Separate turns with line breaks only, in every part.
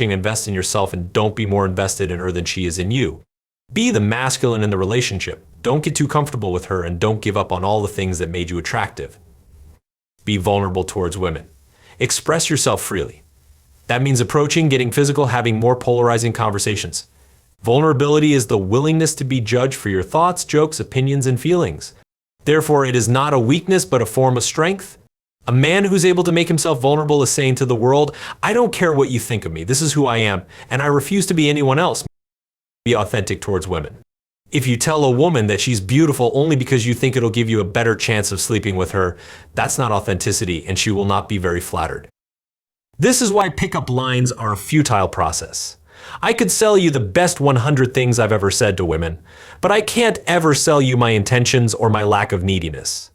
invest in yourself and don't be more invested in her than she is in you. Be the masculine in the relationship. Don't get too comfortable with her and don't give up on all the things that made you attractive. Be vulnerable towards women. Express yourself freely. That means approaching, getting physical, having more polarizing conversations. Vulnerability is the willingness to be judged for your thoughts, jokes, opinions, and feelings. Therefore, it is not a weakness, but a form of strength. A man who's able to make himself vulnerable is saying to the world, I don't care what you think of me. This is who I am, and I refuse to be anyone else. Be authentic towards women. If you tell a woman that she's beautiful only because you think it'll give you a better chance of sleeping with her, that's not authenticity, and she will not be very flattered. This is why pickup lines are a futile process. I could sell you the best 100 things I've ever said to women, but I can't ever sell you my intentions or my lack of neediness.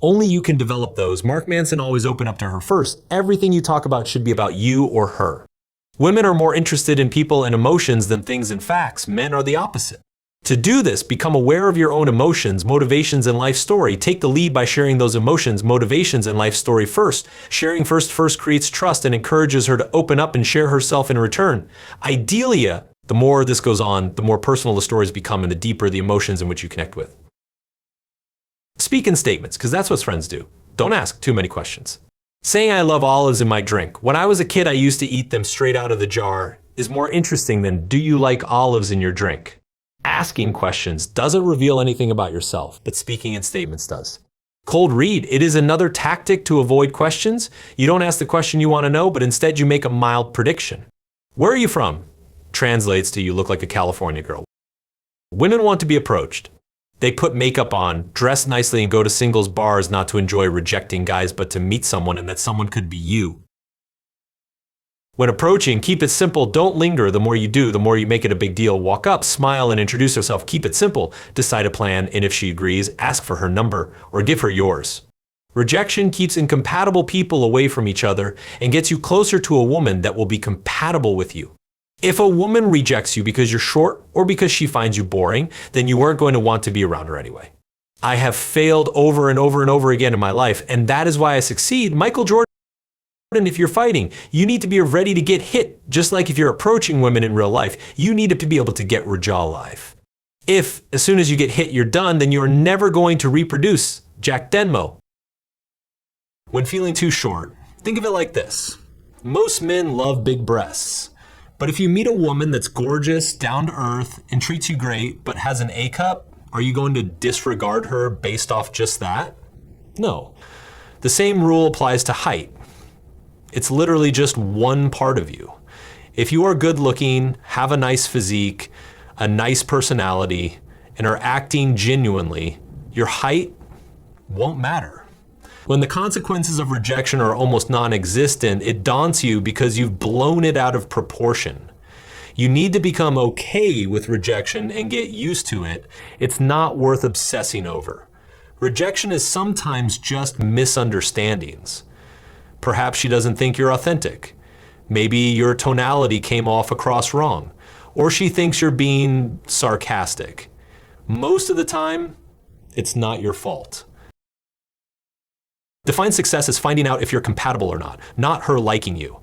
Only you can develop those. Mark Manson always opened up to her first. Everything you talk about should be about you or her. Women are more interested in people and emotions than things and facts. Men are the opposite. To do this, become aware of your own emotions, motivations, and life story. Take the lead by sharing those emotions, motivations, and life story first. Sharing first creates trust and encourages her to open up and share herself in return. Ideally, the more this goes on, the more personal the stories become and the deeper the emotions in which you connect with. Speak in statements, because that's what friends do. Don't ask too many questions. Saying I love olives in my drink. When I was a kid, I used to eat them straight out of the jar is more interesting than do you like olives in your drink? Asking questions doesn't reveal anything about yourself, but speaking in statements does. Cold read. It is another tactic to avoid questions. You don't ask the question you want to know, but instead you make a mild prediction. Where are you from? Translates to you look like a California girl. Women want to be approached. They put makeup on, dress nicely, and go to singles bars not to enjoy rejecting guys, but to meet someone, and that someone could be you. When approaching, keep it simple. Don't linger. The more you do, the more you make it a big deal. Walk up, smile, and introduce yourself. Keep it simple. Decide a plan, and if she agrees, ask for her number or give her yours. Rejection keeps incompatible people away from each other and gets you closer to a woman that will be compatible with you. If a woman rejects you because you're short or because she finds you boring, then you weren't going to want to be around her anyway. I have failed over and over and over again in my life, and that is why I succeed. Michael Jordan, if you're fighting, you need to be ready to get hit, just like if you're approaching women in real life. You need to be able to get Rajal alive. If, as soon as you get hit, you're done, then you're never going to reproduce. Jack Denmo. When feeling too short, think of it like this. Most men love big breasts. But if you meet a woman that's gorgeous, down to earth, and treats you great, but has an A cup, are you going to disregard her based off just that? No. The same rule applies to height. It's literally just one part of you. If you are good looking, have a nice physique, a nice personality, and are acting genuinely, your height won't matter. When the consequences of rejection are almost non-existent, it daunts you because you've blown it out of proportion. You need to become okay with rejection and get used to it. It's not worth obsessing over. Rejection is sometimes just misunderstandings. Perhaps she doesn't think you're authentic. Maybe your tonality came off across wrong, or she thinks you're being sarcastic. Most of the time, it's not your fault. Define success as finding out if you're compatible or not her liking you.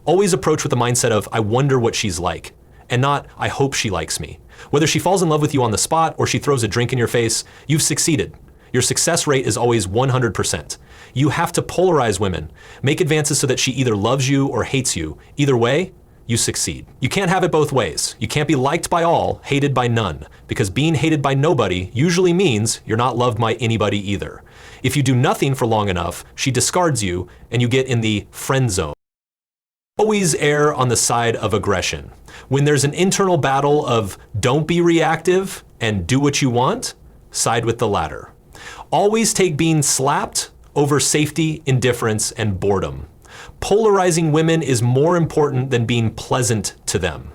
Always approach with the mindset of, I wonder what she's like, and not, I hope she likes me. Whether she falls in love with you on the spot or she throws a drink in your face, you've succeeded. Your success rate is always 100%. You have to polarize women. Make advances so that she either loves you or hates you. Either way, you succeed. You can't have it both ways. You can't be liked by all, hated by none, because being hated by nobody usually means you're not loved by anybody either. If you do nothing for long enough, she discards you and you get in the friend zone. Always err on the side of aggression. When there's an internal battle of don't be reactive and do what you want, side with the latter. Always take being slapped over safety, indifference, and boredom. Polarizing women is more important than being pleasant to them.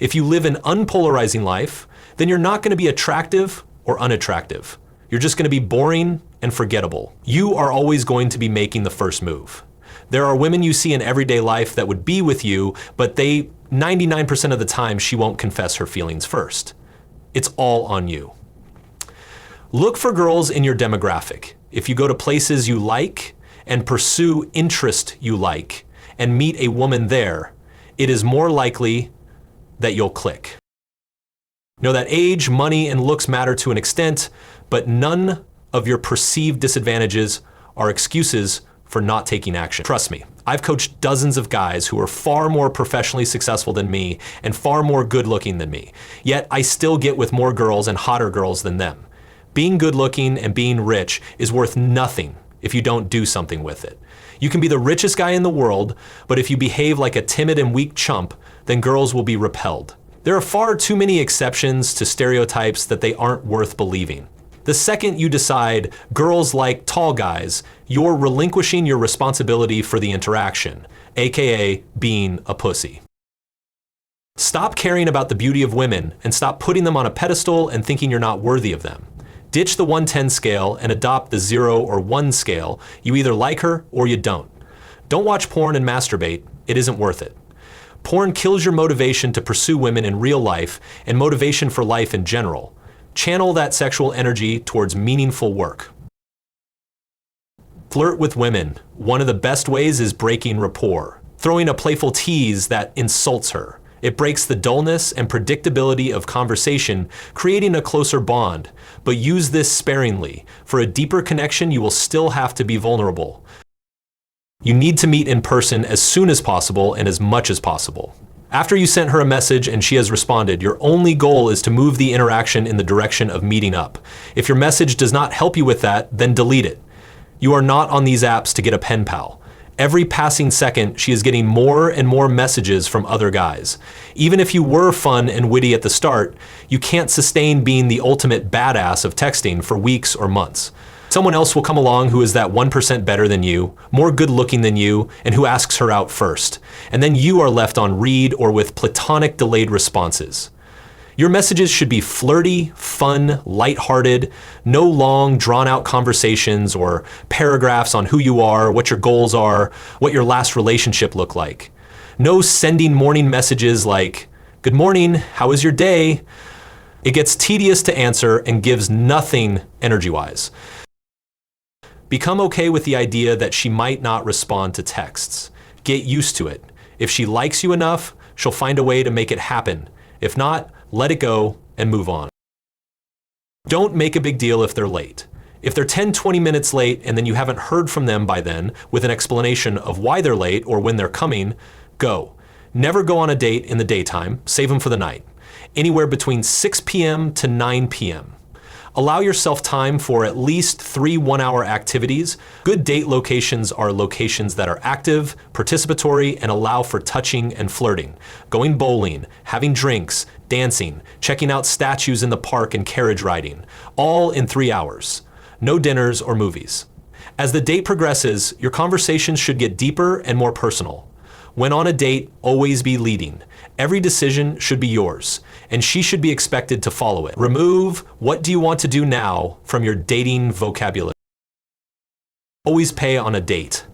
If you live an unpolarizing life, then you're not going to be attractive or unattractive. You're just going to be boring and forgettable. You are always going to be making the first move. There are women you see in everyday life that would be with you, but 99% of the time, she won't confess her feelings first. It's all on you. Look for girls in your demographic. If you go to places you like and pursue interest you like and meet a woman there, it is more likely that you'll click. Know that age, money, and looks matter to an extent, but none of your perceived disadvantages are excuses for not taking action. Trust me, I've coached dozens of guys who are far more professionally successful than me and far more good looking than me, yet I still get with more girls and hotter girls than them. Being good looking and being rich is worth nothing if you don't do something with it. You can be the richest guy in the world, but if you behave like a timid and weak chump, then girls will be repelled. There are far too many exceptions to stereotypes that they aren't worth believing. The second you decide girls like tall guys, you're relinquishing your responsibility for the interaction, aka being a pussy. Stop caring about the beauty of women and stop putting them on a pedestal and thinking you're not worthy of them. Ditch the 1-10 scale and adopt the 0 or 1 scale. You either like her or you don't. Don't watch porn and masturbate. It isn't worth it. Porn kills your motivation to pursue women in real life and motivation for life in general. Channel that sexual energy towards meaningful work. Flirt with women. One of the best ways is breaking rapport, throwing a playful tease that insults her. It breaks the dullness and predictability of conversation, creating a closer bond. But use this sparingly. For a deeper connection, you will still have to be vulnerable. You need to meet in person as soon as possible and as much as possible. After you sent her a message and she has responded, your only goal is to move the interaction in the direction of meeting up. If your message does not help you with that, then delete it. You are not on these apps to get a pen pal. Every passing second, she is getting more and more messages from other guys. Even if you were fun and witty at the start, you can't sustain being the ultimate badass of texting for weeks or months. Someone else will come along who is that 1% better than you, more good looking than you, and who asks her out first. And then you are left on read or with platonic delayed responses. Your messages should be flirty, fun, lighthearted, no long, drawn-out conversations or paragraphs on who you are, what your goals are, what your last relationship looked like. No sending morning messages like, "Good morning, how was your day?" It gets tedious to answer and gives nothing energy-wise. Become okay with the idea that she might not respond to texts. Get used to it. If she likes you enough, she'll find a way to make it happen. If not, let it go and move on. Don't make a big deal if they're late. If they're 10-20 minutes late and then you haven't heard from them by then with an explanation of why they're late or when they're coming, go. Never go on a date in the daytime, save them for the night. Anywhere between 6 p.m. to 9 p.m. Allow yourself time for at least 3 one-hour activities. Good date locations are locations that are active, participatory, and allow for touching and flirting. Going bowling, having drinks, dancing, checking out statues in the park and carriage riding, all in 3 hours. No dinners or movies. As the date progresses, your conversations should get deeper and more personal. When on a date, always be leading. Every decision should be yours, and she should be expected to follow it. Remove "what do you want to do now" from your dating vocabulary. Always pay on a date.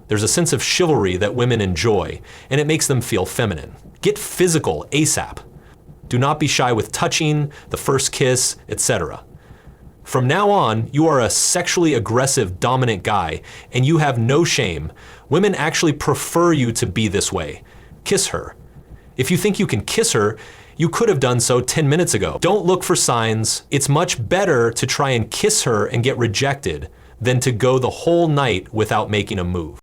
There's a sense of chivalry that women enjoy, and it makes them feel feminine. Get physical ASAP. Do not be shy with touching, the first kiss, etc. From now on, you are a sexually aggressive, dominant guy, and you have no shame. Women actually prefer you to be this way. Kiss her. If you think you can kiss her, you could have done so 10 minutes ago. Don't look for signs. It's much better to try and kiss her and get rejected than to go the whole night without making a move.